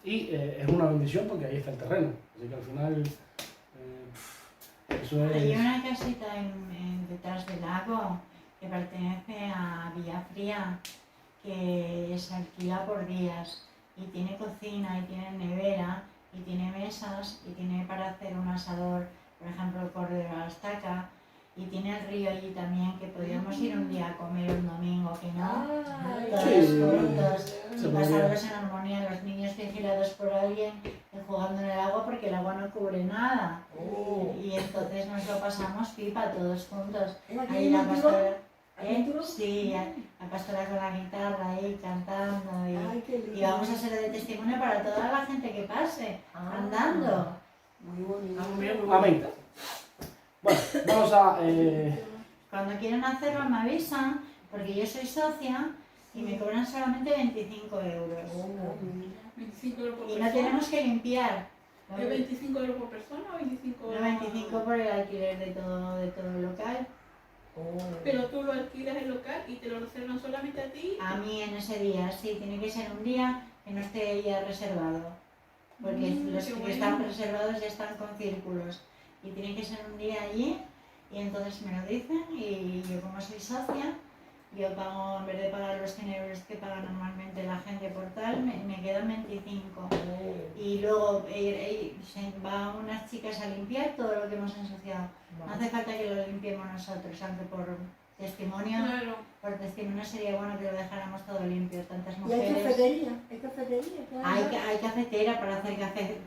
Y es una bendición porque ahí está el terreno. Así que al final, eso es... Hay una casita detrás del lago que pertenece a Villafría, que se alquila por días y tiene cocina y tiene nevera y tiene mesas y tiene para hacer un asador, por ejemplo el cordero a la estaca, y tiene el río allí también, que podríamos ir un día a comer un domingo, que no, todos juntos y pasarlos en armonía, los niños vigilados por alguien jugando en el agua, porque el agua no cubre nada, y entonces nos lo pasamos pipa todos juntos. Ahí la pastora, sí, la pastora con la guitarra ahí cantando, y vamos a ser de testimonio para toda la gente que pase andando. Muy bonito. Amén. Bueno, vamos a... Cuando quieran hacerlo me avisan, porque yo soy socia y me cobran solamente 25 euros. 25 euros por Y persona. no tenemos que limpiar. ¿Es 25 euros por persona o 25 euros? No, 25 por el alquiler de todo el local. Pero tú lo alquilas el local y te lo reservan solamente a ti. A mí en ese día, sí, tiene que ser un día que no esté ya reservado. Porque los qué que bueno. están reservados ya están con círculos. Y tiene que ser un día allí, y entonces me lo dicen, y yo como soy socia, yo pago, en vez de pagar los 100 euros que paga normalmente la gente por tal, me quedan 25. Y luego se van unas chicas a limpiar todo lo que hemos ensuciado. No hace falta que lo limpiemos nosotros, aunque por testimonio, Claro. por testimonio sería bueno que lo dejáramos todo limpio, tantas ¿Y hay mujeres. cafetería? ¿Hay cafetería? Hay cafetera para hacer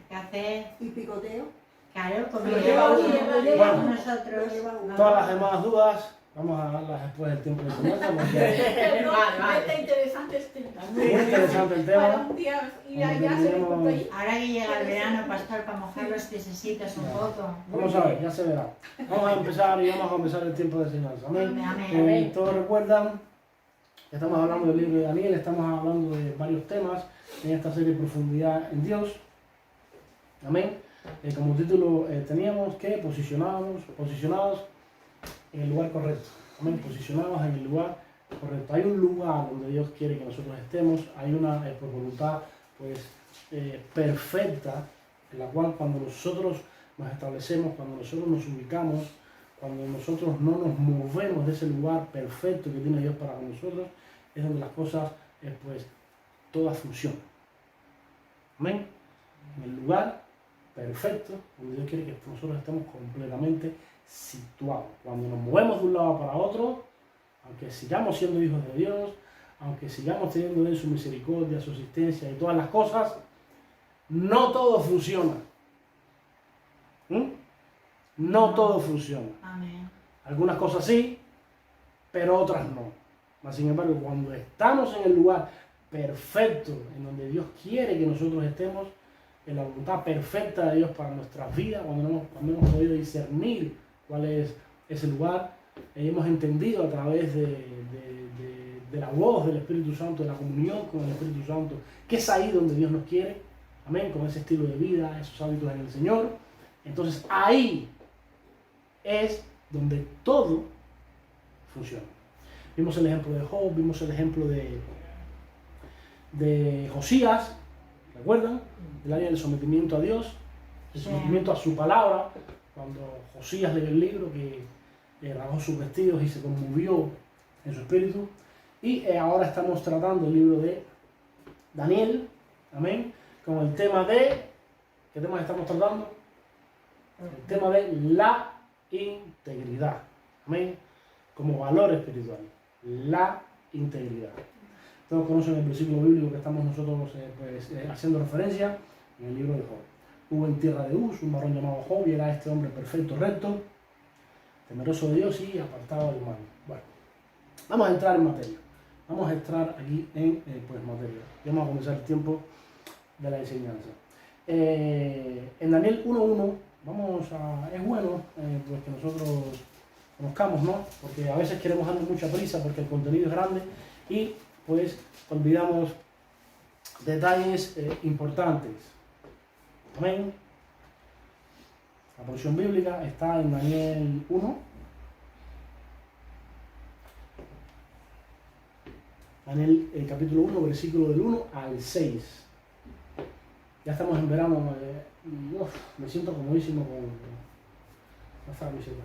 café, ¿Y picoteo? claro, como Lo lo lleva uno, llevamos lo lleva uno. nosotros. Lo lleva uno. Todas las demás dudas, vamos a darlas después del tiempo de enseñanza, porque Pero no, Vale. está interesante este tema. es muy interesante el Para tema. un día ir Cuando allá se ve terminemos- por ahí. Ahora que llega el verano, pastor, para mojar los piececitos un poco. Vamos a ver, ya se verá. Vamos a empezar y vamos a empezar el tiempo de enseñanza. Amén. Amén. Todos recuerdan que estamos hablando del libro de Daniel, estamos hablando de varios temas en esta serie Profundidad en Dios. Amén. Como título teníamos que posicionados en el lugar correcto. Amén. Posicionados en el lugar correcto. Hay un lugar donde Dios quiere que nosotros estemos, hay una por voluntad pues perfecta, en la cual cuando nosotros nos establecemos, cuando nosotros nos ubicamos, cuando nosotros no nos movemos de ese lugar perfecto que tiene Dios para con nosotros, es donde las cosas pues todas funcionan. Amén. En el lugar perfecto, donde Dios quiere que nosotros estemos completamente situados. Cuando nos movemos de un lado para otro, aunque sigamos siendo hijos de Dios, aunque sigamos teniendo en su misericordia, su asistencia y todas las cosas, no todo funciona. No todo funciona. Amén. Algunas cosas sí, pero otras no. Mas, sin embargo, cuando estamos en el lugar perfecto, en donde Dios quiere que nosotros estemos, en la voluntad perfecta de Dios para nuestras vidas, cuando hemos podido discernir cuál es ese lugar, y hemos entendido a través de la voz del Espíritu Santo, de la comunión con el Espíritu Santo, que es ahí donde Dios nos quiere, amén, con ese estilo de vida, esos hábitos en el Señor. Entonces ahí es donde todo funciona. Vimos el ejemplo de Job, vimos el ejemplo de Josías, ¿recuerdan? El área del sometimiento a Dios, el sometimiento a su palabra, cuando Josías leyó el libro que rasgó sus vestidos y se conmovió en su espíritu. Y ahora estamos tratando el libro de Daniel, amén, con el tema de, ¿qué tema estamos tratando? El tema de la integridad, amén, como valor espiritual, la integridad. Todos conocen el versículo bíblico que estamos nosotros haciendo referencia en el libro de Job. Hubo en tierra de Uz un varón llamado Job, y era este hombre perfecto, recto, temeroso de Dios y apartado del mal. Bueno, vamos a entrar en materia. Vamos a entrar aquí en materia. Y vamos a comenzar el tiempo de la enseñanza. En Daniel 1.1 es bueno pues que nosotros conozcamos, ¿no? Porque a veces queremos darle mucha prisa porque el contenido es grande y pues olvidamos detalles importantes. Amén. La porción bíblica está en Daniel 1. Daniel capítulo 1, versículo del 1 al 6. Ya estamos en verano y me siento comodísimo con esta camiseta.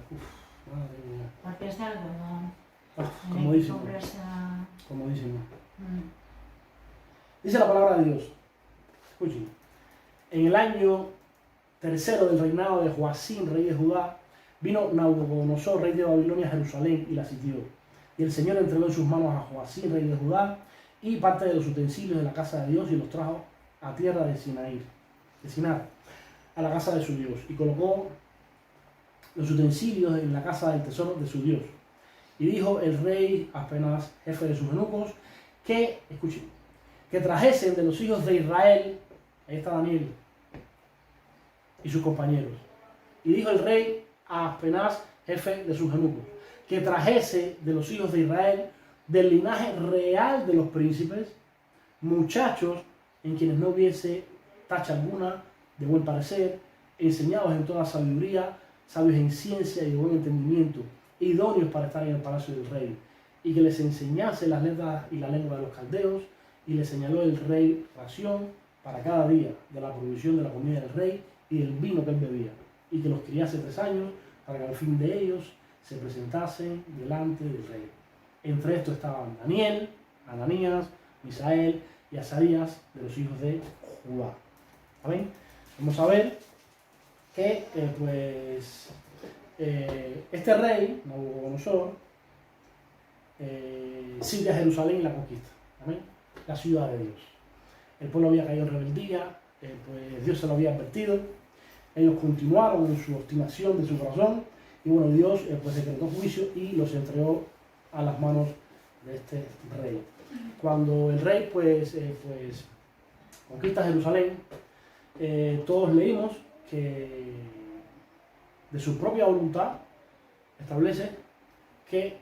Madre mía. Porque es de algodón. Tiene que Comodísimo. comprarse a- Comodísimo. Mm. Dice la palabra de Dios. Escuchen. En el año tercero del reinado de Joacim, rey de Judá, vino Nabucodonosor, rey de Babilonia, a Jerusalén y la sitió. Y el Señor entregó en sus manos a Joacim, rey de Judá, y parte de los utensilios de la casa de Dios y los trajo a tierra de Sinar, a la casa de su Dios, y colocó los utensilios en la casa del tesoro de su Dios. Y dijo el rey apenas jefe de sus eunucos que, escuchen, que trajesen de los hijos de Israel, ahí está Daniel y sus compañeros. Y dijo el rey a Aspenaz, jefe de sus eunucos, que trajese de los hijos de Israel, del linaje real de los príncipes, muchachos en quienes no hubiese tacha alguna, de buen parecer, enseñados en toda sabiduría, sabios en ciencia y de buen entendimiento, idóneos para estar en el palacio del rey, y que les enseñase las letras y la lengua de los caldeos, y le señaló el rey ración para cada día de la provisión de la comida del rey y del vino que él bebía, y que los criase 3 años para que al fin de ellos se presentasen delante del rey. Entre estos estaban Daniel, Ananías, Misael y Azarías de los hijos de Judá. ¿Amén? Vamos a ver que este rey, Nabucodonosor, sigue a Jerusalén y la conquista. ¿Amén? La ciudad de Dios. El pueblo había caído en rebeldía, pues Dios se lo había advertido. Ellos continuaron en su obstinación de su corazón y bueno, Dios pues decretó juicio y los entregó a las manos de este rey. Cuando el rey pues conquista Jerusalén, todos leímos que de su propia voluntad establece que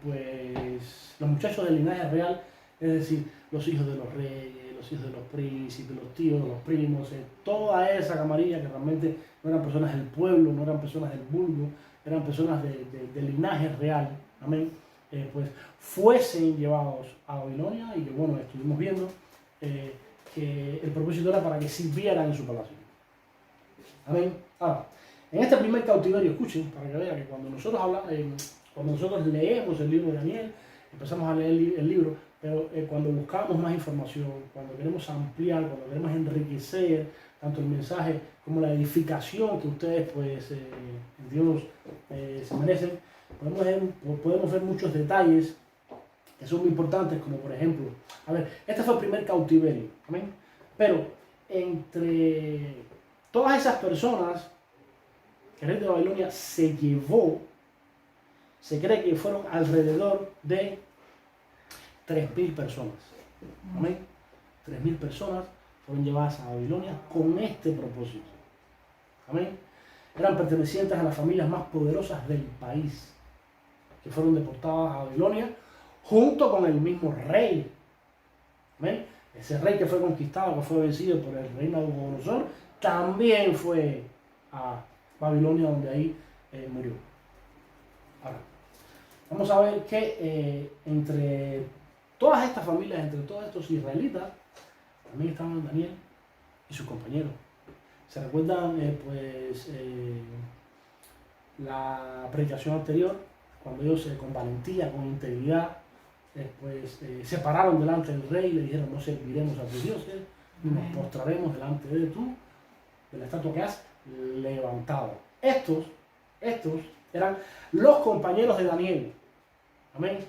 pues los muchachos del linaje real, es decir, los hijos de los reyes, los hijos de los príncipes, los tíos, los primos, toda esa camarilla que realmente no eran personas del pueblo, no eran personas del vulgo, eran personas de linaje real, amén, pues fuesen llevados a Babilonia y que bueno, estuvimos viendo que el propósito era para que sirvieran en su palacio. Amén. Ahora, en este primer cautiverio, escuchen, para que vean que cuando nosotros leemos el libro de Daniel, empezamos a leer el libro, pero cuando buscamos más información, cuando queremos ampliar, cuando queremos enriquecer tanto el mensaje como la edificación que ustedes, pues, en Dios se merecen, podemos ver muchos detalles que son muy importantes, como por ejemplo, a ver, este fue el primer cautiverio, ¿amén? Pero entre todas esas personas que el rey de Babilonia se llevó, se cree que fueron alrededor de 3.000 personas. ¿Amén? 3.000 personas fueron llevadas a Babilonia con este propósito. ¿Amén? Eran pertenecientes a las familias más poderosas del país, que fueron deportadas a Babilonia junto con el mismo rey. ¿Amén? Ese rey que fue conquistado, que fue vencido por el rey Nabucodonosor, también fue a Babilonia, donde ahí murió. Ahora, vamos a ver que entre todas estas familias, entre todos estos israelitas, también estaban Daniel y sus compañeros. ¿Se recuerdan la predicación anterior? Cuando ellos con valentía, con integridad, se pararon delante del rey y le dijeron: no serviremos a tus dioses, ni nos postraremos delante de la estatua que has levantado. Estos eran los compañeros de Daniel. Amén.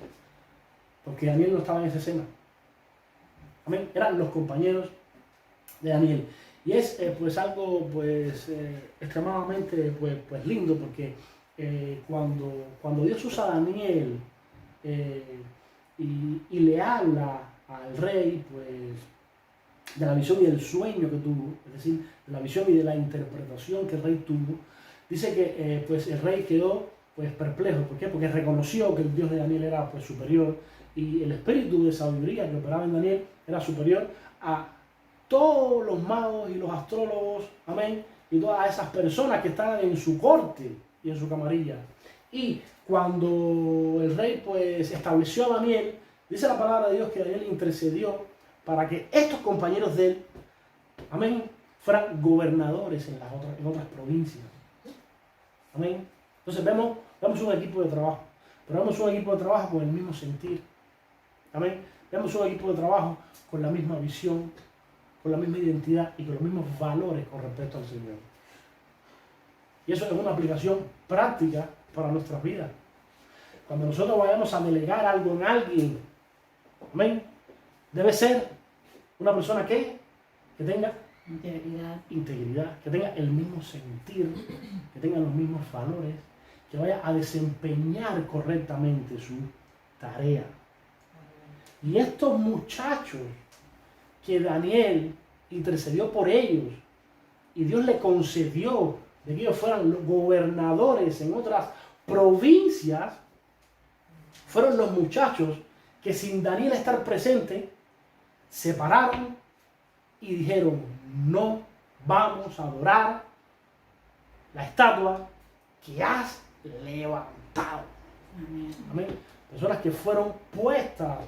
Porque Daniel no estaba en esa escena. Amén. Eran los compañeros de Daniel. Y es pues algo extremadamente pues lindo, porque cuando Dios usa a Daniel y le habla al rey pues de la visión y del sueño que tuvo, es decir, de la visión y de la interpretación que el rey tuvo, dice que pues el rey quedó pues perplejo. ¿Por qué? Porque reconoció que el Dios de Daniel era pues superior, y el espíritu de sabiduría que operaba en Daniel era superior a todos los magos y los astrólogos, amén, y todas esas personas que estaban en su corte y en su camarilla. Y cuando el rey pues estableció a Daniel, dice la palabra de Dios que Daniel intercedió para que estos compañeros de él, amén, fueran gobernadores en otras provincias. Amén. Entonces vemos un equipo de trabajo, pero vemos un equipo de trabajo con el mismo sentir. Amén. Vemos un equipo de trabajo con la misma visión, con la misma identidad y con los mismos valores con respecto al Señor. Y eso es una aplicación práctica para nuestras vidas. Cuando nosotros vayamos a delegar algo en alguien, amén, debe ser una persona que tenga integridad, que tenga el mismo sentir, que tenga los mismos valores, que vaya a desempeñar correctamente su tarea. Y estos muchachos que Daniel intercedió por ellos y Dios le concedió de que ellos fueran los gobernadores en otras provincias, fueron los muchachos que sin Daniel estar presente se pararon y dijeron: no vamos a adorar la estatua que has levantado. Amén. Personas que fueron puestas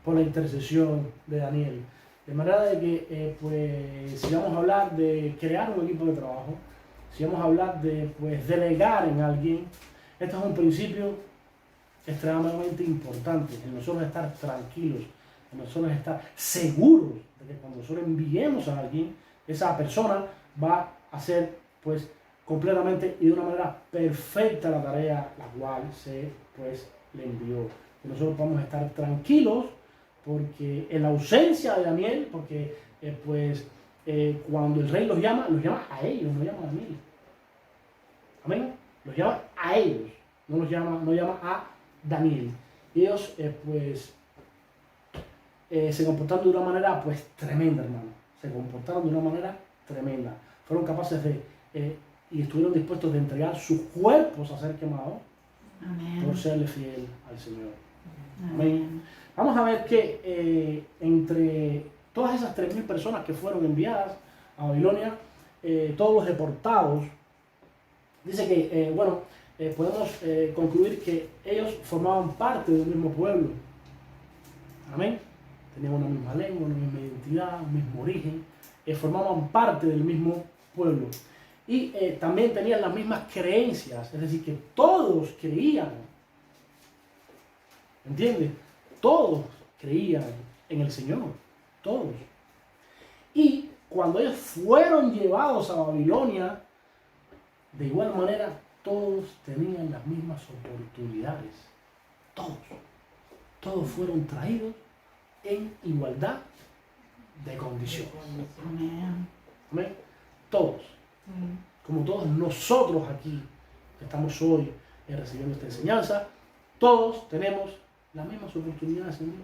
por la intercesión de Daniel. De manera de que, pues, si vamos a hablar de crear un equipo de trabajo, si vamos a hablar de, pues, delegar en alguien, esto es un principio extremadamente importante, en nosotros estar tranquilos, en nosotros estar seguros de que cuando nosotros enviemos a alguien, esa persona va a hacer, pues, completamente y de una manera perfecta la tarea la cual se, pues, le envió. Que nosotros podamos estar tranquilos porque en la ausencia de Daniel, porque cuando el rey los llama a ellos, no llama a Daniel. Amén. Los llama a ellos, no llama a Daniel. Y ellos se comportaron de una manera, pues, tremenda, hermano. Se comportaron de una manera tremenda. Fueron capaces y estuvieron dispuestos de entregar sus cuerpos a ser quemados. Amén. Por serle fiel al Señor. Amén. Vamos a ver que entre todas esas 3.000 personas que fueron enviadas a Babilonia, todos los deportados, dice que, podemos concluir que ellos formaban parte del mismo pueblo. Amén. Tenían una misma lengua, una misma identidad, un mismo origen, formaban parte del mismo pueblo. Y también tenían las mismas creencias, es decir, que todos creían. ¿Entiendes? Todos creían en el Señor, todos. Y cuando ellos fueron llevados a Babilonia, de igual manera, todos tenían las mismas oportunidades. Todos fueron traídos en igualdad de condiciones. Amén. Todos. Como todos nosotros aquí, que estamos hoy recibiendo esta enseñanza, todos tenemos las mismas oportunidades en Dios.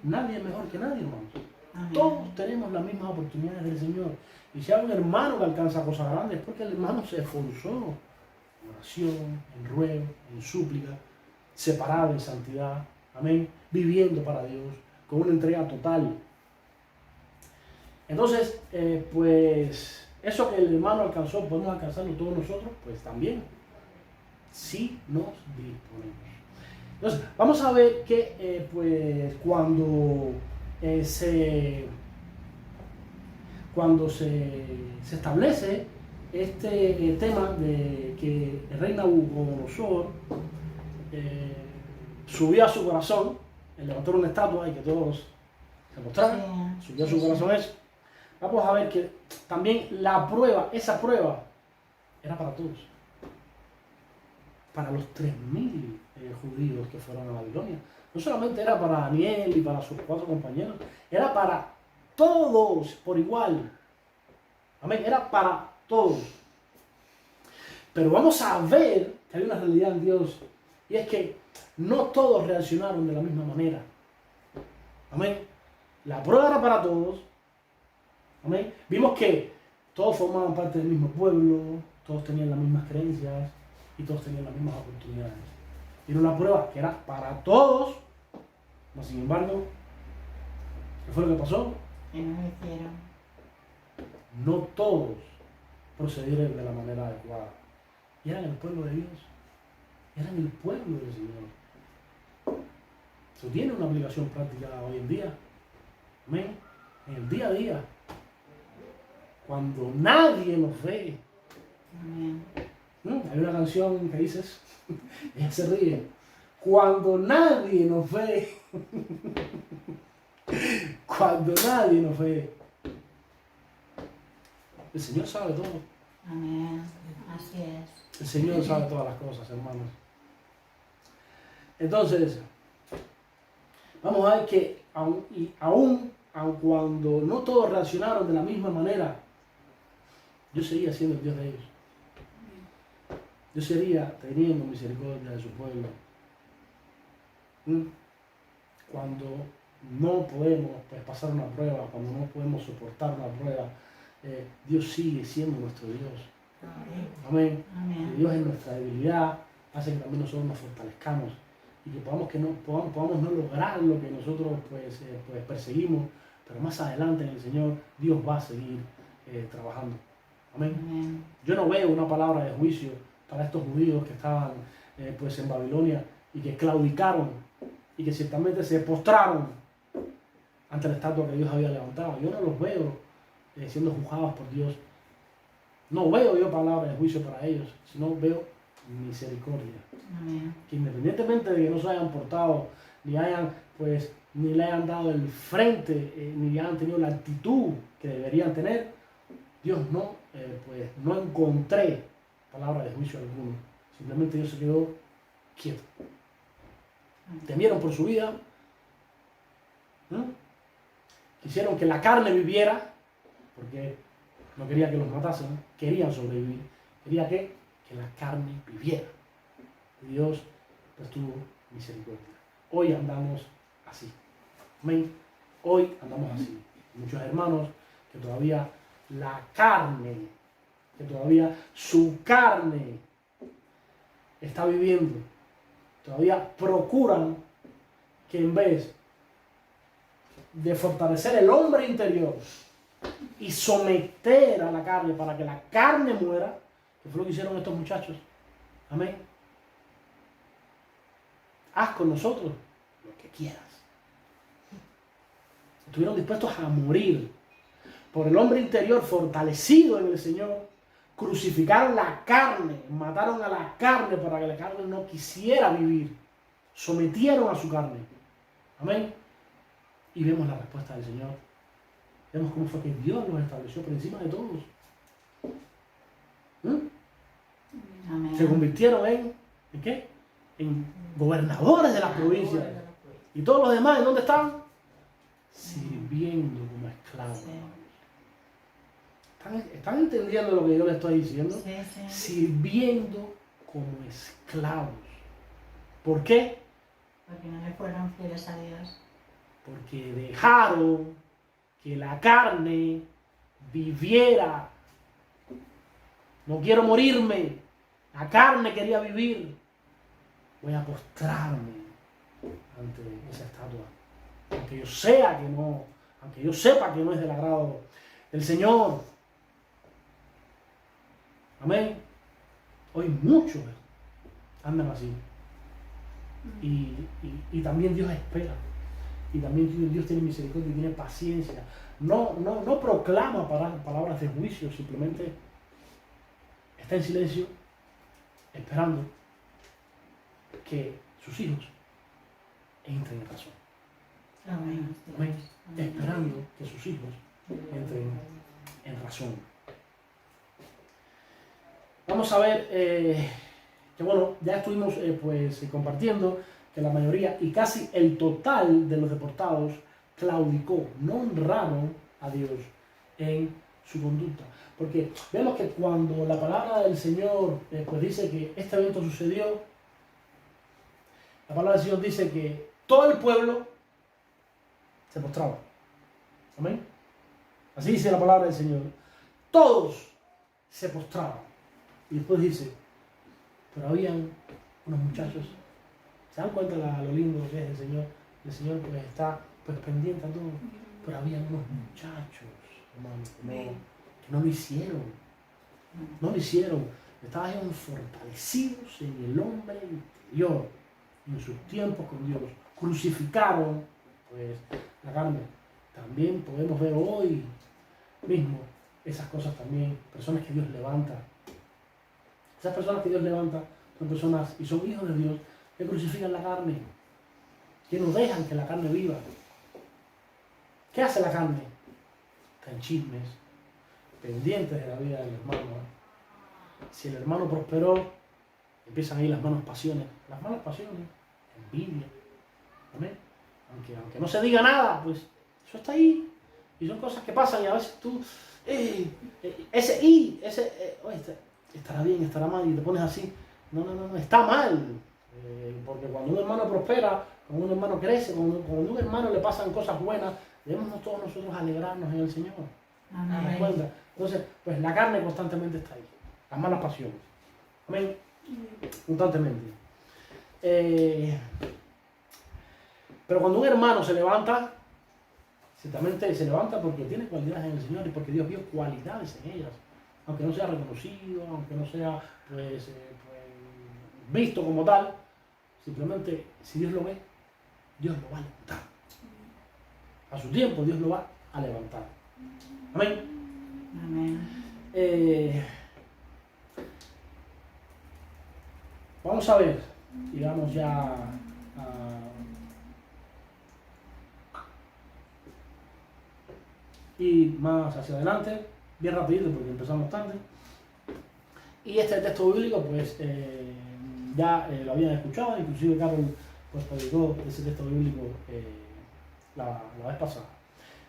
Nadie es mejor que nadie, hermanos. Amén. Todos tenemos las mismas oportunidades del Señor. Y si hay un hermano que alcanza cosas grandes, es porque el hermano se esforzó en oración, en ruego, en súplica, separado en santidad, amén, viviendo para Dios, con una entrega total. Entonces, eso que el hermano alcanzó, podemos alcanzarlo todos nosotros, pues también, si nos disponemos. Entonces, vamos a ver que cuando se establece este tema de que el rey Nabucodonosor subió a su corazón, levantó una estatua y que todos se mostraran, subió a su corazón eso. Vamos a ver que también esa prueba era para todos. Para los 3.000 judíos que fueron a Babilonia. No solamente era para Daniel y para sus 4 compañeros, era para todos por igual. Amén, era para todos. Pero vamos a ver que hay una realidad en Dios, y es que no todos reaccionaron de la misma manera. Amén. La prueba era para todos. Amén. Vimos que todos formaban parte del mismo pueblo, todos tenían las mismas creencias y todos tenían las mismas oportunidades. Era una prueba que era para todos, mas sin embargo, ¿qué fue lo que pasó? Que no lo hicieron. No todos procedieron de la manera adecuada. Y eran el pueblo de Dios. Eran el pueblo del Señor. Eso tiene una aplicación práctica hoy en día. Amén. En el día a día. cuando nadie nos ve. Amén. Hay una canción que dices, ella se ríe, cuando nadie nos ve, cuando nadie nos ve, el Señor sabe todo. Amén. Así es. El Señor sabe todas las cosas, hermanos. Entonces, vamos a ver que aun cuando no todos reaccionaron de la misma manera, yo seguía siendo el Dios de ellos. Yo seguiría teniendo misericordia de su pueblo. Cuando no podemos pasar una prueba, cuando no podemos soportar una prueba, Dios sigue siendo nuestro Dios. Amén. Amén. Que Dios en nuestra debilidad hace que también nosotros nos fortalezcamos y que podamos no lograr lo que nosotros pues perseguimos, pero más adelante en el Señor Dios va a seguir trabajando. Amén. Amén. Yo no veo una palabra de juicio para estos judíos que estaban pues en Babilonia y que claudicaron y que ciertamente se postraron ante la estatua que Dios había levantado. Yo no los veo siendo juzgados por Dios. No veo yo palabras de juicio para ellos, sino veo misericordia. Amén. Que independientemente de que no se hayan portado, ni le hayan dado el frente, ni hayan tenido la actitud que deberían tener, Dios no encontré palabra de juicio alguno. Simplemente Dios se quedó quieto. Temieron por su vida. Quisieron que la carne viviera, porque no quería que los matasen, querían sobrevivir. Quería que la carne viviera. Y Dios pues tuvo misericordia. Hoy andamos así. Amén. Hoy andamos así. Muchos hermanos que todavía la carne, que todavía su carne está viviendo, todavía procuran que en vez de fortalecer el hombre interior y someter a la carne para que la carne muera, que fue lo que hicieron estos muchachos. Amén. Haz con nosotros lo que quieras. Estuvieron dispuestos a morir por el hombre interior fortalecido en el Señor. Crucificaron la carne, mataron a la carne para que la carne no quisiera vivir. Sometieron a su carne. Amén. Y vemos la respuesta del Señor. Vemos cómo fue que Dios los estableció por encima de todos. Amén. Se convirtieron ¿en qué? En gobernadores de las provincias. ¿Y todos los demás en dónde estaban? Sirviendo como esclavos. Sí. ¿Están entendiendo lo que yo les estoy diciendo? Sí, sí. Sirviendo como esclavos. ¿Por qué? Porque no le fueron fieles a Dios. Porque dejaron que la carne viviera. No quiero morirme. La carne quería vivir. Voy a postrarme ante esa estatua. Aunque yo sepa que no es del agrado del Señor. Amén. Hoy muchos andan así. Y también Dios espera. Y también Dios tiene misericordia y tiene paciencia. No proclama palabras de juicio, simplemente está en silencio, esperando que sus hijos entren en razón. Amén. Amén. Esperando que sus hijos entren en razón. Vamos a ver que bueno, ya estuvimos compartiendo que la mayoría y casi el total de los deportados claudicó, no honraron a Dios en su conducta. Porque vemos que cuando la palabra del Señor dice que este evento sucedió, la palabra del Señor dice que todo el pueblo se postraba. Amén. Así dice la palabra del Señor. Todos se postraban. Y después dice, pero habían unos muchachos. ¿Se dan cuenta lo lindo que es el Señor? El Señor está pendiente a todo. Pero había unos muchachos, hermano, que no lo hicieron. No lo hicieron. Estaban fortalecidos en el hombre interior. En sus tiempos con Dios. Crucificaron la carne. También podemos ver hoy mismo esas cosas también, personas que Dios levanta. Esas personas que Dios levanta son personas y son hijos de Dios que crucifican la carne, que no dejan que la carne viva. ¿Qué hace la carne? Está en chismes, pendientes de la vida del hermano. Si el hermano prosperó, empiezan ahí las malas pasiones, envidia. ¿Amén? Aunque no se diga nada, pues eso está ahí. Y son cosas que pasan y a veces tú, estará bien, estará mal, y te pones así. No, está mal. Porque cuando un hermano prospera, cuando un hermano crece, cuando a un hermano le pasan cosas buenas, debemos todos nosotros alegrarnos en el Señor. ¿Te das cuenta? Entonces, pues la carne constantemente está ahí. Las malas pasiones. Amén. Constantemente. Pero cuando un hermano se levanta, ciertamente se levanta porque tiene cualidades en el Señor y porque Dios vio cualidades en ellas. Aunque no sea reconocido, aunque no sea pues visto como tal, simplemente si Dios lo ve, Dios lo va a levantar. A su tiempo Dios lo va a levantar. Amén. Amén. Vamos a ver, y vamos ya y más hacia adelante, bien rapidito porque empezamos tarde. Y este texto bíblico, pues ya lo habían escuchado, inclusive Carol pues predicó ese texto bíblico la vez pasada.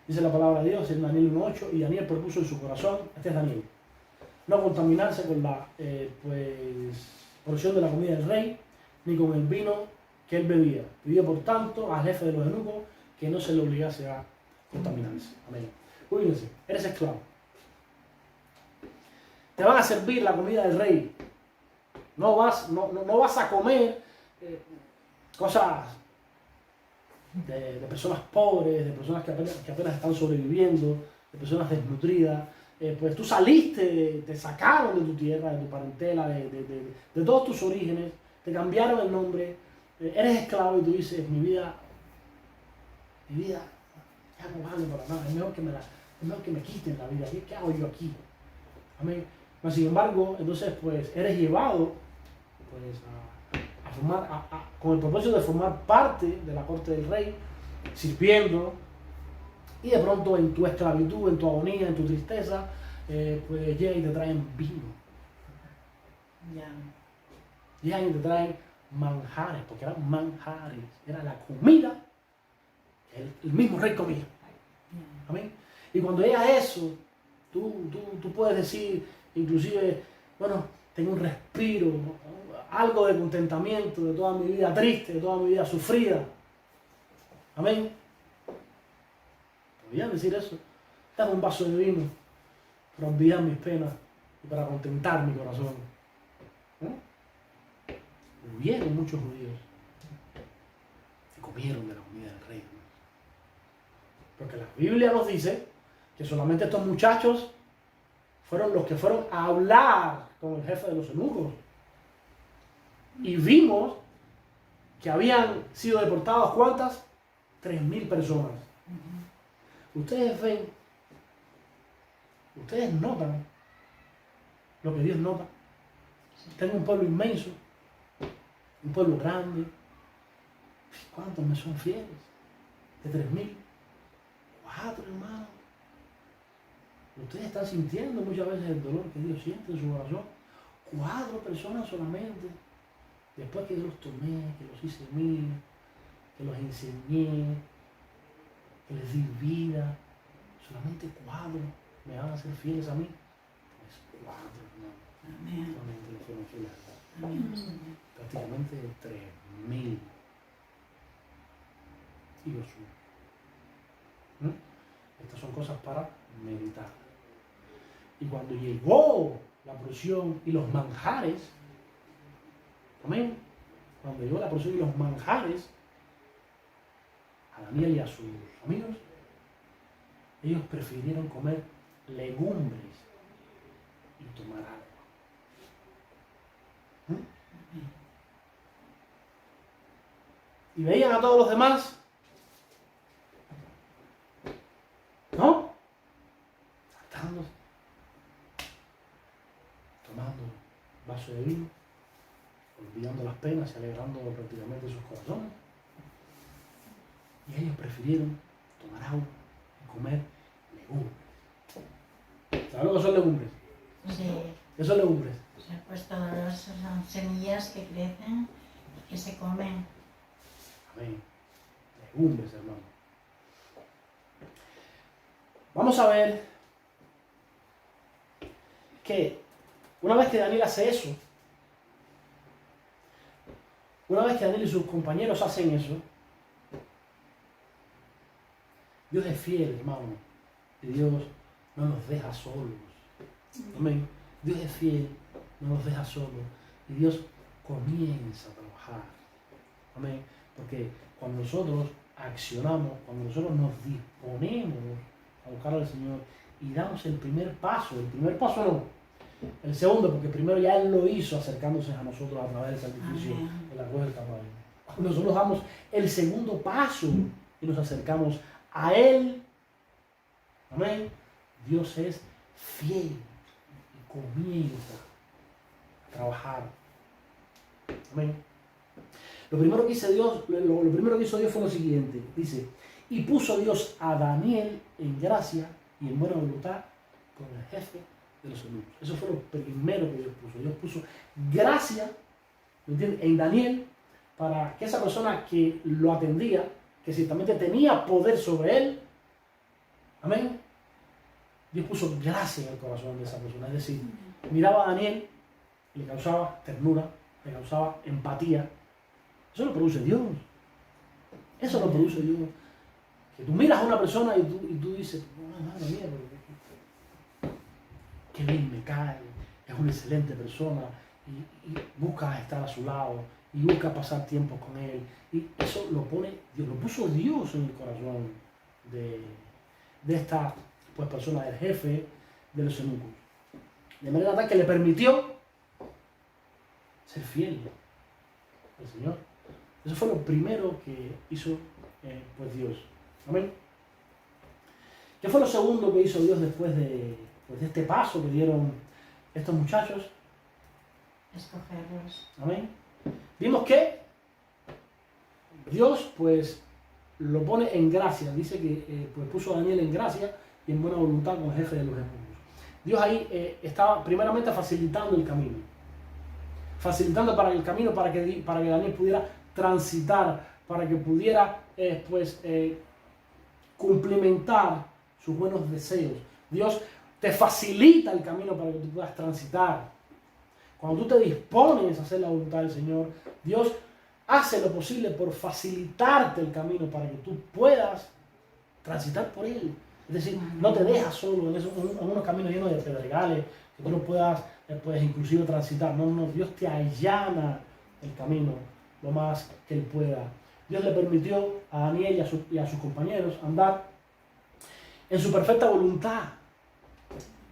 Dice la palabra de Dios en Daniel 1:8, y Daniel propuso en su corazón, este es Daniel, no contaminarse con la porción de la comida del rey, ni con el vino que él bebía. Pidió por tanto al jefe de los eunucos que no se le obligase a contaminarse. Amén. Cuídense, eres esclavo. Te van a servir la comida del rey. No vas a comer cosas de personas pobres, de personas que apenas están sobreviviendo, de personas desnutridas. Pues tú saliste, te sacaron de tu tierra, de tu parentela, de todos tus orígenes, te cambiaron el nombre, eres esclavo y tú dices, mi vida ya no vale para nada, es mejor que me quiten la vida, ¿qué hago yo aquí? Amén. Pero sin embargo, entonces pues eres llevado pues a formar, con el propósito de formar parte de la corte del rey, sirviendo, y de pronto en tu esclavitud, en tu agonía, en tu tristeza, pues llegan y te traen vino. Llegan y te traen manjares, porque eran manjares, era la comida que el mismo rey comía. Amén. Y cuando llega eso, tú puedes decir, inclusive, bueno, tengo un respiro, algo de contentamiento de toda mi vida triste, de toda mi vida sufrida. Amén. Podrían decir eso. Dame un vaso de vino para olvidar mis penas y para contentar mi corazón. Hubieron muchos judíos que comieron de la comida del rey. Porque la Biblia nos dice que solamente estos muchachos fueron los que fueron a hablar con el jefe de los eunucos. Y vimos que habían sido deportados, ¿cuántas? 3.000 personas. Ustedes ven, ustedes notan lo que Dios nota. Tengo un pueblo inmenso, un pueblo grande. ¿Cuántos me son fieles? De 3.000. 4, hermanos. Ustedes están sintiendo muchas veces el dolor que Dios siente en su corazón. 4 personas solamente. Después que yo los tomé, que los hice míos, que los enseñé, que les di vida, solamente 4 me van a ser fieles a mí. Pues 4, hermano. Amén. Solamente le fueron fieles a Dios. Amén. Prácticamente 3.000. Y Josué. Estas son cosas para meditar. Y cuando llegó la porción y los manjares, amén, cuando llegó la porción y los manjares a Daniel y a sus amigos, ellos prefirieron comer legumbres y tomar agua. Y veían a todos los demás, ¿no? Saltándose. tomando vaso de vino, olvidando las penas y alegrando prácticamente sus corazones. Y ellos prefirieron tomar agua y comer legumbres. ¿Sabes lo que son legumbres? Sí, ¿Qué son legumbres? pues todas son semillas que crecen y que se comen. Amén. Legumbres, hermano. Vamos a ver que una vez que Daniel hace eso, una vez que Daniel y sus compañeros hacen eso, Dios es fiel, hermano, y Dios no nos deja solos. Amén. Dios es fiel, no nos deja solos, y Dios comienza a trabajar. Amén. Porque cuando nosotros accionamos, cuando nosotros nos disponemos a buscar al Señor y damos el primer paso no, el segundo, porque primero ya Él lo hizo acercándose a nosotros a través del sacrificio de la cruz del Calvario. Cuando nosotros damos el segundo paso y nos acercamos a Él, amén, Dios es fiel y comienza a trabajar. Amén. Lo primero que hizo Dios fue lo siguiente, dice, y puso Dios a Daniel en gracia y en buena voluntad con el jefe de los eunucos. Eso fue lo primero que Dios puso. Dios puso gracia, ¿me entiendes?, en Daniel, para que esa persona que lo atendía, que ciertamente tenía poder sobre él, amén, Dios puso gracia en el corazón de esa persona. Es decir, miraba a Daniel y le causaba ternura, le causaba empatía. Eso lo produce Dios. Eso lo produce Dios. Que tú miras a una persona y tú dices, oh, madre mía, pero qué bien me cae, es una excelente persona, y buscas estar a su lado, y buscas pasar tiempo con él. Y eso lo pone Dios, lo puso Dios en el corazón de esta pues, persona, del jefe de los eunucos. De manera tal que le permitió ser fiel al Señor. Eso fue lo primero que hizo pues Dios. Amén. ¿Qué fue lo segundo que hizo Dios después de este paso que dieron estos muchachos? Escogerlos. Amén. Vimos que Dios pues lo pone en gracia. Dice que pues puso a Daniel en gracia y en buena voluntad con el jefe de los eunucos. Dios ahí estaba primeramente facilitando el camino. Facilitando para el camino para que Daniel pudiera transitar, para que pudiera cumplimentar sus buenos deseos. Dios te facilita el camino para que tú puedas transitar. Cuando tú te dispones a hacer la voluntad del Señor, Dios hace lo posible por facilitarte el camino para que tú puedas transitar por él. Es decir, no te dejas solo en unos caminos llenos de pedregales que tú no puedas inclusive transitar. No, Dios te allana el camino lo más que él pueda. Dios le permitió a Daniel y a sus compañeros andar en su perfecta voluntad.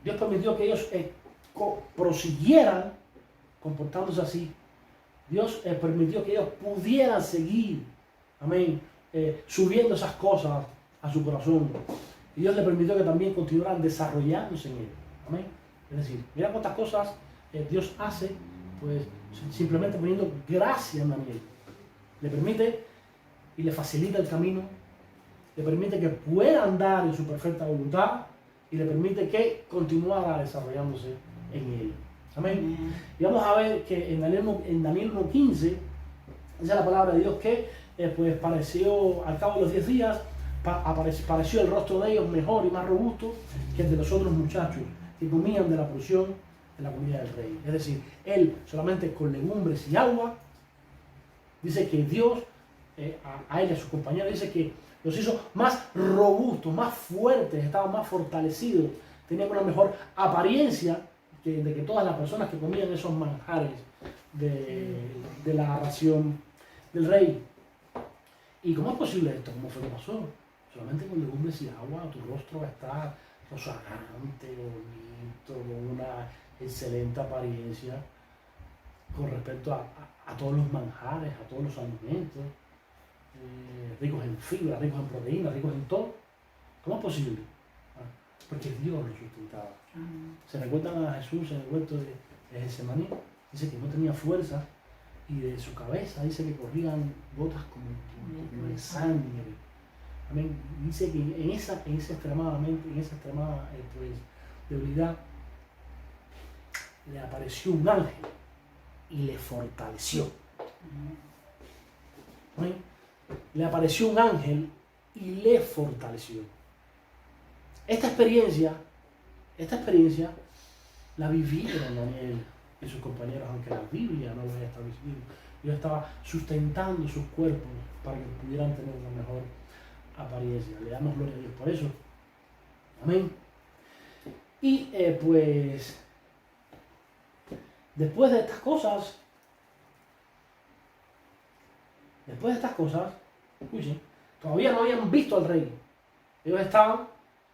Dios permitió que ellos prosiguieran comportándose así. Dios permitió que ellos pudieran seguir, amén, subiendo esas cosas a su corazón. Y Dios le permitió que también continuaran desarrollándose en él. Amén. Es decir, mira cuántas cosas Dios hace, pues simplemente poniendo gracia en Daniel. Le permite y le facilita el camino, le permite que pueda andar en su perfecta voluntad y le permite que continuara desarrollándose en él. Amén. Y vamos a ver que en Daniel 1.15 dice la palabra de Dios que pues pareció, al cabo de los 10 días, pareció el rostro de ellos mejor y más robusto que el de los otros muchachos que comían de la porción de la comida del rey. Es decir, él solamente con legumbres y agua, dice que Dios, a él y a sus compañeros, dice que los hizo más robustos, más fuertes, estaban más fortalecidos, tenían una mejor apariencia de que todas las personas que comían esos manjares de la ración del rey. ¿Y cómo es posible esto? ¿Cómo fue que pasó? Solamente con legumbres y agua, tu rostro va a estar rozagante, bonito, con una excelente apariencia con respecto a todos los manjares, a todos los alimentos, ricos en fibra, ricos en proteínas, ricos en todo. ¿Cómo es posible? Porque Dios lo sustentaba. ¿Se recuerdan a Jesús en el huerto de Getsemaní, dice que no tenía fuerza y de su cabeza dice que corrían gotas como de sangre. Amén. Dice que en esa extremada pues, debilidad le apareció un ángel y le fortaleció. Amén. Le apareció un ángel y le fortaleció. Esta experiencia la vivieron Daniel y sus compañeros, aunque la Biblia no lo haya establecido. Dios estaba sustentando sus cuerpos para que pudieran tener una mejor apariencia. Le damos gloria a Dios por eso. Amén. Y pues, después de estas cosas, escuchen, todavía no habían visto al rey. Ellos estaban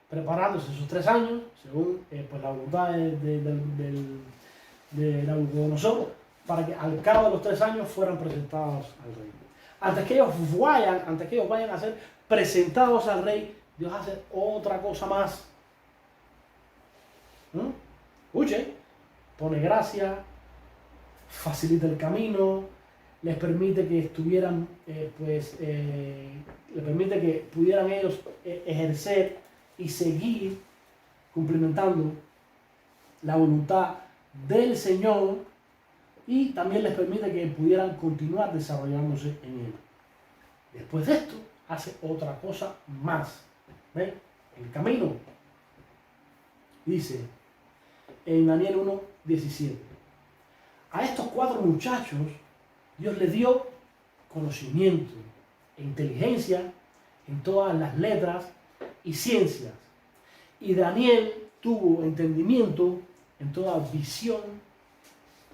preparándose esos 3 años, según pues la voluntad de Nabucodonosor, para que al cabo de los 3 años fueran presentados al rey. Antes que ellos vayan a ser presentados al rey, Dios hace otra cosa más. Escuchen, pone gracia, facilita el camino, les permite que estuvieran, les permite que pudieran ellos ejercer y seguir cumplimentando la voluntad del Señor, y también les permite que pudieran continuar desarrollándose en Él. Después de esto, hace otra cosa más. ¿Ven? El camino. Dice en Daniel 1:17. A estos 4 muchachos, Dios les dio conocimiento e inteligencia en todas las letras y ciencias. Y Daniel tuvo entendimiento en toda visión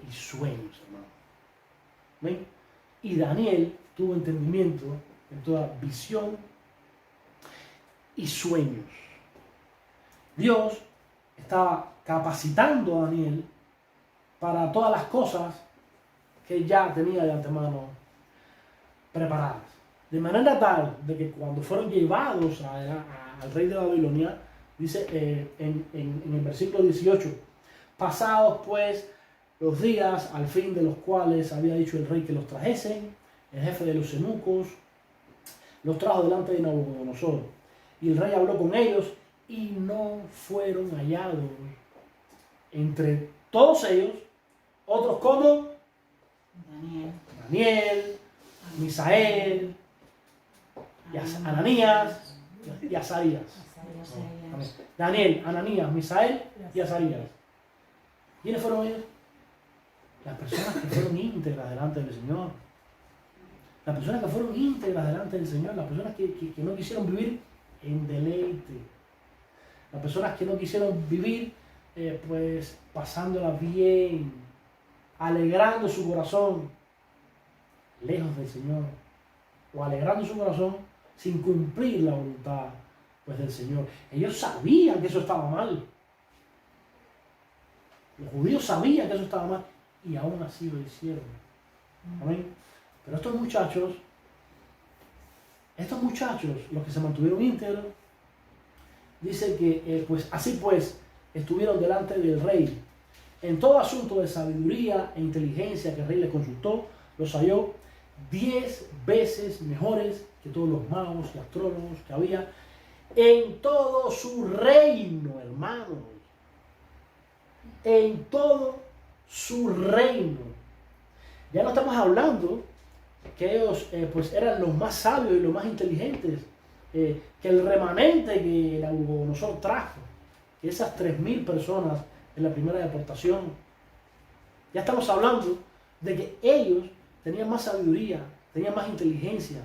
y sueños, hermano. ¿Ven? Y Daniel tuvo entendimiento en toda visión y sueños. Dios estaba capacitando a Daniel para todas las cosas que ya tenía de antemano preparadas. De manera tal de que cuando fueron llevados al rey de Babilonia, dice en el versículo 18, pasados pues los días al fin de los cuales había dicho el rey que los trajesen, el jefe de los eunucos los trajo delante de Nabucodonosor. Y el rey habló con ellos y no fueron hallados entre todos ellos otros como Daniel, Misael, Ananías y Azarías. Daniel, Ananías, Misael y Azarías. ¿Quiénes fueron ellos? Las personas que fueron íntegras delante del Señor. Las personas que fueron íntegras delante del Señor. Las personas que no quisieron vivir en deleite. Las personas que no quisieron vivir pues pasándola bien, alegrando su corazón lejos del Señor, o alegrando su corazón sin cumplir la voluntad pues del Señor. Ellos sabían que eso estaba mal. Los judíos sabían que eso estaba mal y aún así lo hicieron. Amén. Pero estos muchachos, los que se mantuvieron íntegros, dice que pues así pues estuvieron delante del rey. En todo asunto de sabiduría e inteligencia que el rey les consultó, los halló 10 veces mejores que todos los magos y astrólogos que había en todo su reino, hermanos. En todo su reino. Ya no estamos hablando que ellos pues eran los más sabios y los más inteligentes, que el remanente que Nabucodonosor trajo, que esas 3.000 personas en la primera deportación. Ya estamos hablando de que ellos tenían más sabiduría, tenían más inteligencia.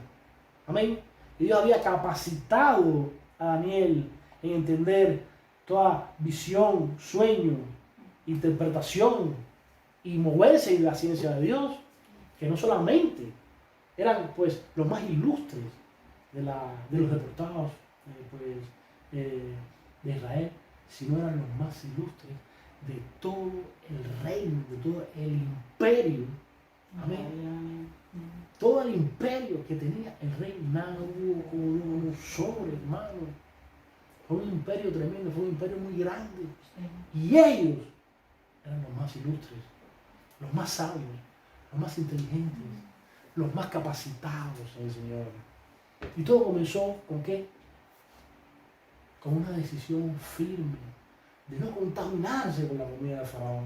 Amén. Y Dios había capacitado a Daniel en entender toda visión, sueño, interpretación y moverse en la ciencia de Dios, que no solamente eran pues los más ilustres de los deportados de Israel, sino eran los más ilustres de todo el reino, de todo el imperio. Amén. Todo el imperio que tenía el rey Nabucodonosor, hermano. Fue un imperio tremendo, fue un imperio muy grande. Y ellos eran los más ilustres, los más sabios, los más inteligentes, los más capacitados en el Señor. Y todo comenzó ¿con qué? Con una decisión firme de no contaminarse con la comida del faraón.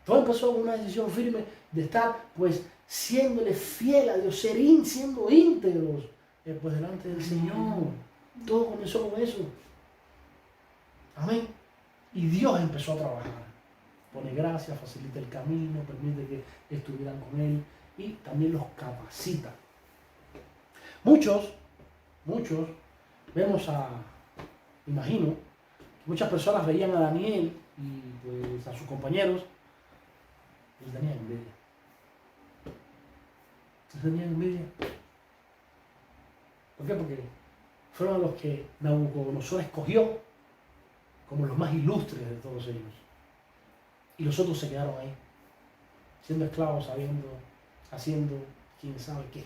Todo empezó con una decisión firme de estar, pues, siéndole fiel a Dios, siendo íntegros, pues, delante del Señor. Todo comenzó con eso. Amén. Y Dios empezó a trabajar. Pone gracia, facilita el camino, permite que estuvieran con Él y también los capacita. Muchos, vemos imagino, muchas personas veían a Daniel y pues a sus compañeros y tenían envidia. Tenían envidia. ¿Por qué? Porque fueron los que Nabucodonosor escogió como los más ilustres de todos ellos. Y los otros se quedaron ahí, siendo esclavos, haciendo quién sabe qué.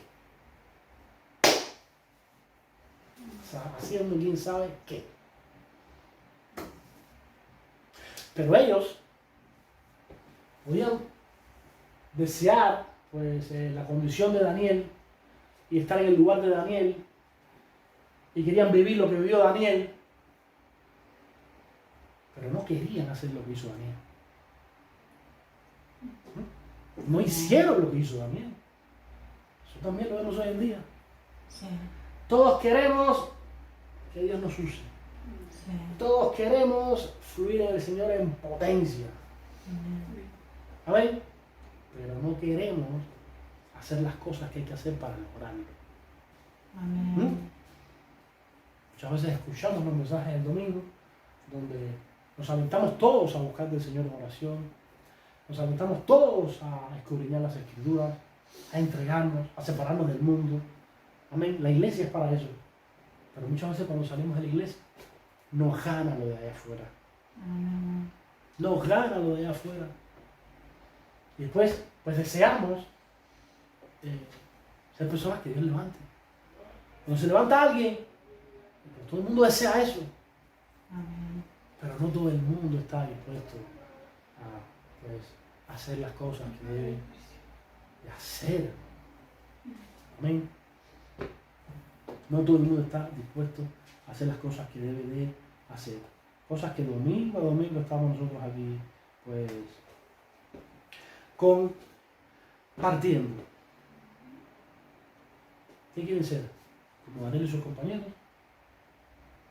Haciendo quién sabe qué. Pero ellos podían desear pues, la condición de Daniel y estar en el lugar de Daniel y querían vivir lo que vivió Daniel, pero no querían hacer lo que hizo Daniel. No hicieron lo que hizo Daniel. Eso también lo vemos hoy en día. Sí. Todos queremos que Dios nos use. Sí. Todos queremos fluir en el Señor en potencia. Amén. Pero no queremos hacer las cosas que hay que hacer para lograrlo. Amén. Muchas veces escuchamos los mensajes del domingo donde nos aventamos todos a buscar del Señor en oración, nos aventamos todos a escudriñar las Escrituras, a entregarnos, a separarnos del mundo. Amén. La iglesia es para eso. Pero muchas veces cuando salimos de la iglesia, nos gana lo de allá afuera. Amén. Nos gana lo de allá afuera. Y después, pues deseamos ser personas que Dios levante. Cuando se levanta alguien, pues, todo el mundo desea eso. Amén. Pero no todo el mundo está dispuesto a pues, hacer las cosas que debe de hacer. Amén. No todo el mundo está dispuesto a hacer las cosas que debe de hacer. Cosas que domingo a domingo estamos nosotros aquí, pues, compartiendo. ¿Qué quieren ser? ¿Como Daniel y sus compañeros?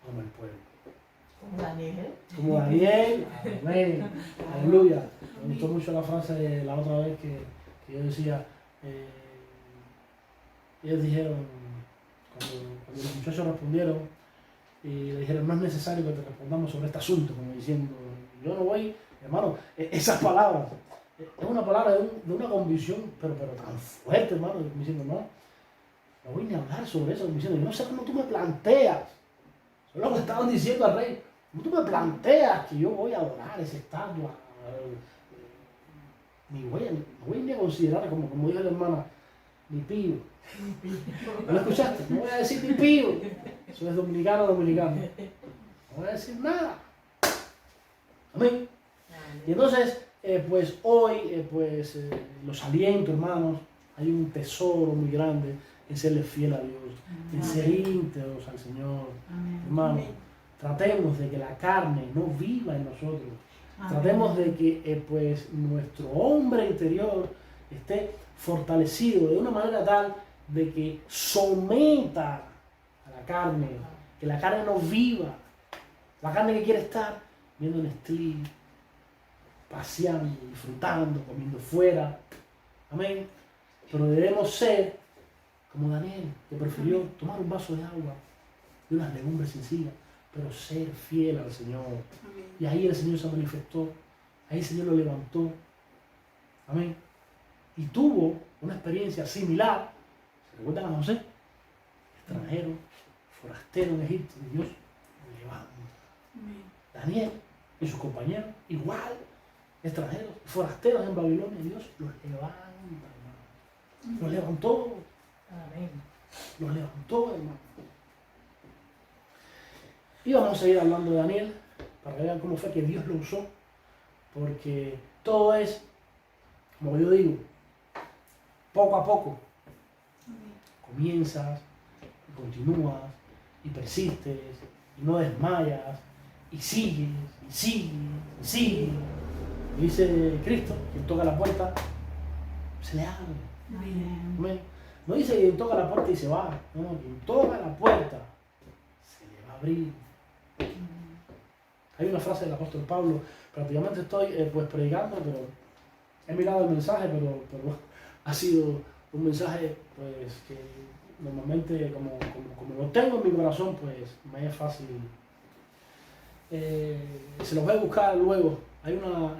Como el pueblo. Como Daniel. Como Daniel. Amén. Aleluya. Me gustó mucho la frase de la otra vez que yo decía, ellos dijeron, cuando los muchachos respondieron, y le dijeron, no es necesario que te respondamos sobre este asunto, como diciendo, yo no voy, hermano, esas palabras, es una palabra de una convicción, pero tan fuerte, hermano, como diciendo, no voy ni a hablar sobre eso, como diciendo, yo no sé cómo tú me planteas, eso es lo que estaban diciendo al rey, cómo tú me planteas que yo voy a adorar esa estatua, no voy ni a considerar, como dijo la hermana, ni pío. ¿No lo escuchaste? No voy a decir ni pío. Eso es dominicano. No voy a decir nada. Amén. Y entonces, pues hoy, los aliento, hermanos. Hay un tesoro muy grande en serle fiel a Dios, en ser íntegros al Señor. Amén. Hermano, tratemos de que la carne no viva en nosotros. Amén. Tratemos de que pues nuestro hombre interior esté fortalecido de una manera tal de que someta a la carne, que la carne no viva, la carne que quiere estar viendo Netflix, paseando, disfrutando, comiendo fuera. Amén. Pero debemos ser como Daniel, que prefirió tomar un vaso de agua y unas legumbres sencillas, pero ser fiel al Señor. Amén. Y ahí el Señor se manifestó, ahí el Señor lo levantó. Amén. Y tuvo una experiencia similar. ¿Se recuerdan a José? Extranjero, forastero en Egipto, y Dios lo levanta. Amén. Daniel y sus compañeros, igual, extranjeros, forasteros en Babilonia, Dios los levanta, hermano. Los levantó. Amén. Los levantó, hermano. Y vamos a seguir hablando de Daniel para que vean cómo fue que Dios lo usó porque todo es, como yo digo, poco a poco. Comienzas, y continúas, y persistes, y no desmayas, y sigues, y sigues, y sigues. Y dice Cristo, quien toca la puerta, se le abre. Amén. Amén. No dice quien toca la puerta y se va, no, quien toca la puerta, se le va a abrir. Hay una frase del apóstol Pablo, prácticamente estoy pues predicando, pero he mirado el mensaje, pero ha sido un mensaje pues que normalmente como lo tengo en mi corazón, pues me es fácil. Se los voy a buscar luego. Hay una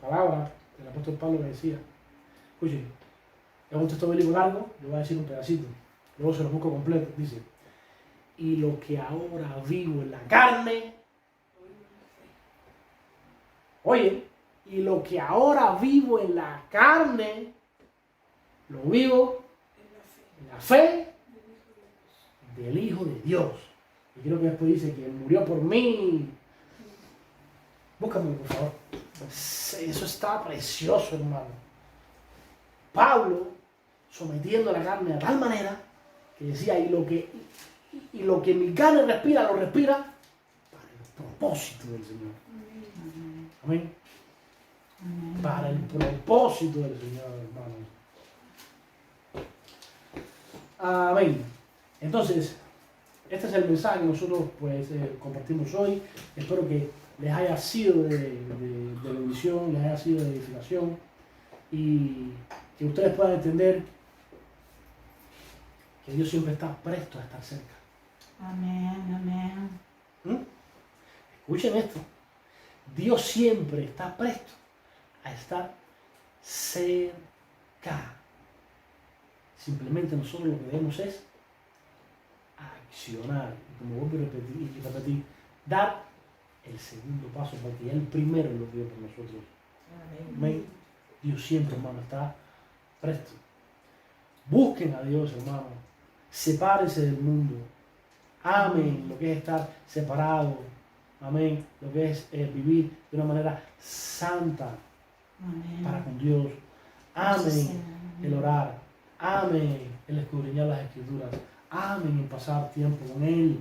palabra del apóstol Pablo que decía, escuchen, es un texto bíblico largo, le voy a decir un pedacito, luego se los busco completo, dice, y lo que ahora vivo en la carne, oye, y lo que ahora vivo en la carne, lo vivo en la fe del Hijo de Dios. Y creo que después dice que murió por mí. Búscame, por favor. Eso está precioso, hermano. Pablo sometiendo la carne a tal manera que decía, y lo que mi carne respira, lo respira para el propósito del Señor. Amén. Para el propósito del Señor, hermano. Amén. Entonces, este es el mensaje que nosotros pues compartimos hoy. Espero que les haya sido de bendición, les haya sido de edificación y que ustedes puedan entender que Dios siempre está presto a estar cerca. Amén, amén. Escuchen esto. Dios siempre está presto a estar cerca. Simplemente nosotros lo que debemos es accionar, como vuelvo a repetir, dar el segundo paso, porque ya el primero lo dio por nosotros. Amén. Dios siempre, hermano, está presto. Busquen a Dios, hermano. Sepárense del mundo. Amen lo que es estar separado. Amén. Lo que es vivir de una manera santa. Amén. Para con Dios. Amen el orar. Amen el escudriñar las Escrituras. Amen el pasar tiempo con Él.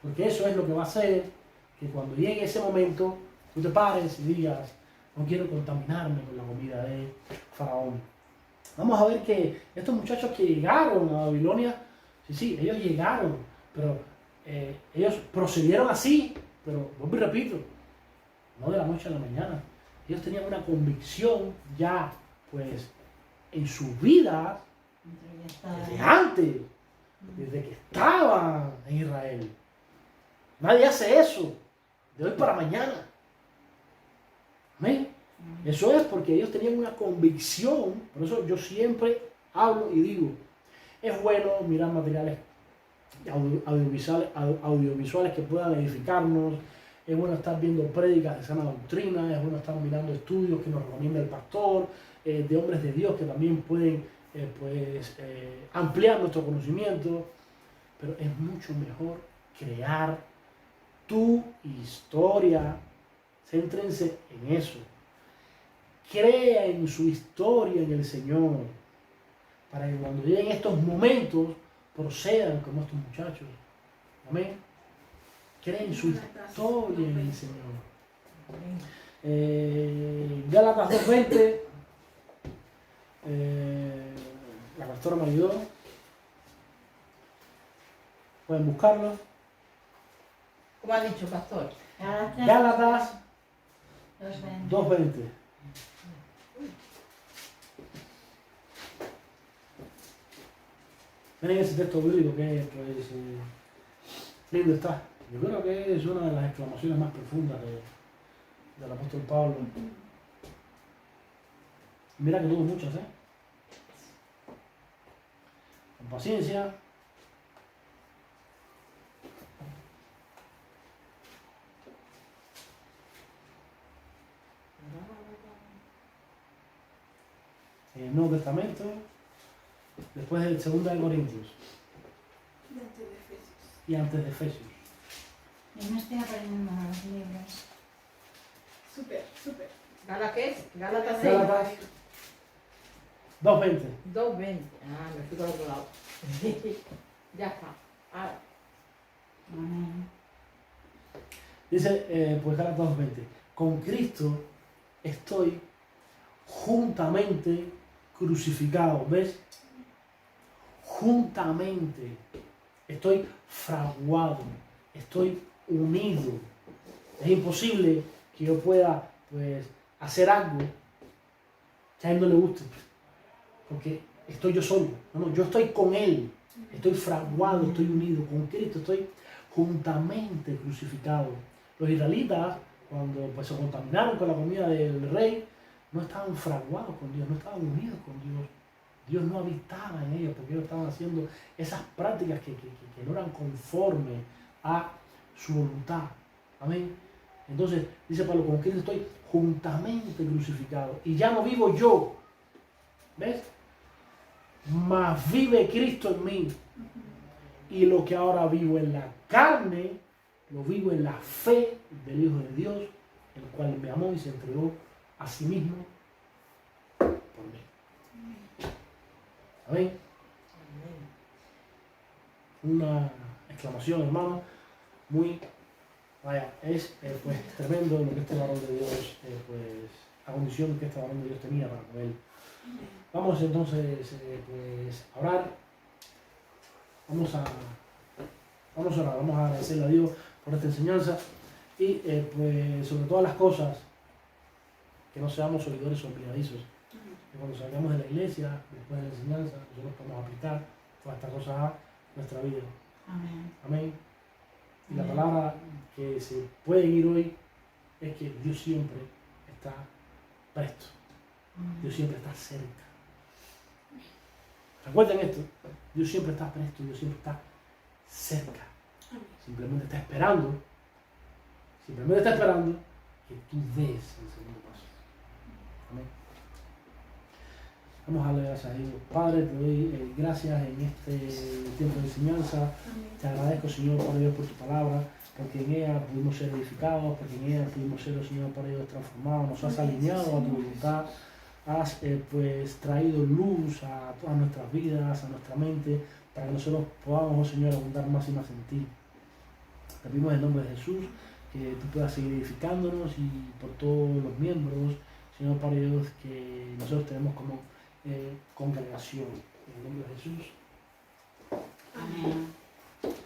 Porque eso es lo que va a hacer que cuando llegue ese momento, tú te pares y digas, no quiero contaminarme con la comida de Faraón. Vamos a ver que estos muchachos que llegaron a Babilonia, sí, ellos llegaron, pero ellos procedieron así, pero vuelvo y repito, no de la noche a la mañana. Ellos tenían una convicción ya, pues, en su vida, desde antes, desde que estaban en Israel. Nadie hace eso de hoy para mañana. Amén. Eso es porque ellos tenían una convicción. Por eso yo siempre hablo y digo, es bueno mirar materiales audiovisuales que puedan edificarnos. Es bueno estar viendo prédicas de sana doctrina. Es bueno estar mirando estudios que nos recomienda el pastor, de hombres de Dios que también pueden ampliar nuestro conocimiento. Pero es mucho mejor crear tu historia. Céntrense en eso. Crea en su historia en el Señor, para que cuando lleguen estos momentos procedan como estos muchachos. Amén. Crea en su historia en el Señor. Gálatas 2:20. La pastora me ayudó. Pueden buscarlo. ¿Cómo ha dicho, pastor? Gálatas 2:20. 2:20. Miren ese texto bíblico que pues, lindo está. Yo creo que es una de las exclamaciones más profundas del apóstol Pablo. Mira que tuvo muchas, con paciencia. En el Nuevo Testamento, después del 2 de Corintios y antes de Efesios. Yo me estoy aprendiendo los libros. Súper Súper, súper. ¿Gala qué es? Gálatas 6. Gálatas 2:20. 2:20. Ah, me fui por otro lado. Ya está. Ahora. Amén. Dice, pues Gálatas 2:20. Con Cristo estoy juntamente crucificado. ¿Ves? Juntamente. Estoy fraguado. Estoy unido. Es imposible que yo pueda, pues, hacer algo que a él no le guste. Porque estoy yo solo. No, yo estoy con él. Estoy fraguado, estoy unido con Cristo. Estoy juntamente crucificado. Los israelitas, cuando pues, se contaminaron con la comida del rey, no estaban fraguados con Dios, no estaban unidos con Dios. Dios no habitaba en ellos porque ellos estaban haciendo esas prácticas que no eran conformes a su voluntad. Amén. Entonces, dice Pablo, con Cristo estoy juntamente crucificado. Y ya no vivo yo. ¿Ves? Mas vive Cristo en mí. Y lo que ahora vivo en la carne, lo vivo en la fe del Hijo de Dios, el cual me amó y se entregó a sí mismo por mí. Amén. Una exclamación, hermano, muy, vaya, es pues tremendo lo que este varón de Dios, pues, la condición que este varón de Dios tenía para con él. Vamos entonces pues, a orar. Vamos a orar, vamos a agradecerle a Dios por esta enseñanza y pues sobre todas las cosas que no seamos oidores olvidadizos. Que cuando salgamos de la iglesia, después de la enseñanza, nosotros podemos aplicar todas estas cosas a nuestra vida. Amén. Amén. Y la Amén. palabra que se puede ir hoy es que Dios siempre está presto. Amén. Dios siempre está cerca. Recuerden esto, Dios siempre está presto, Dios siempre está cerca. Simplemente está esperando que tú des el segundo paso. Amén. Vamos a darle gracias a Dios. Padre, te doy gracias en este tiempo de enseñanza. Te agradezco, Señor, por Dios, por tu palabra, porque en ella pudimos ser edificados, porque en ella pudimos ser, Señor, por Dios, transformados. Nos has alineado a tu voluntad. Has pues traído luz a todas nuestras vidas, a nuestra mente, para que nosotros podamos, oh Señor, abundar más y más en ti. Te pedimos en el nombre de Jesús que tú puedas seguir edificándonos y por todos los miembros, Señor, para Dios, que nosotros tenemos como congregación. En el nombre de Jesús. Amén.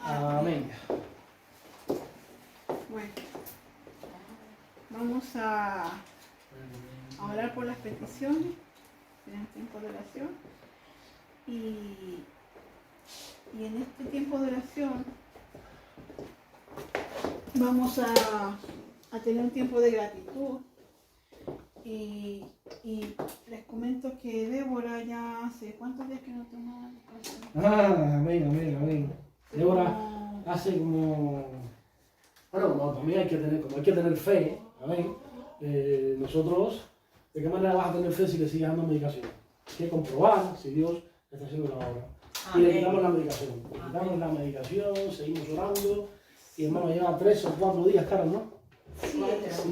Amén. Bueno, vamos a orar por las peticiones, en tiempo de oración. Y en este tiempo de oración vamos a tener un tiempo de gratitud. Y les comento que Débora ya hace ¿cuántos días que no toma café? Amén. Débora hace como, bueno, como también hay que tener fe, amén. Nosotros, ¿de qué manera vas a tener fe si le sigues dando medicación? Hay que comprobar si Dios está haciendo la obra. Y le quitamos la medicación, seguimos orando. Y hermano, lleva 3 o 4 días, Carlos, ¿no? Sí,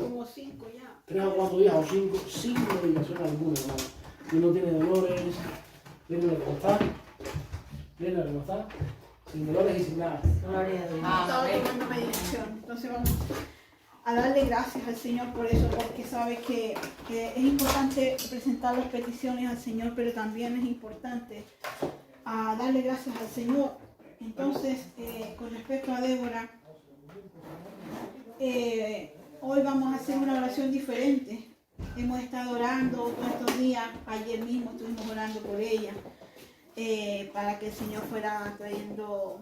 como 5 ya. 3 o 4 días o 5, sin medicación alguna, hermano. Y no tiene dolores, mira cómo está, sin dolores y sin nada. Gloria a Dios. Estaba tomando medicación. Entonces vamos a darle gracias al Señor por eso, porque sabe que es importante presentar las peticiones al Señor, pero también es importante darle gracias al Señor. Entonces, con respecto a Débora, hoy vamos a hacer una oración diferente. Hemos estado orando todos estos días, ayer mismo estuvimos orando por ella, para que el Señor fuera trayendo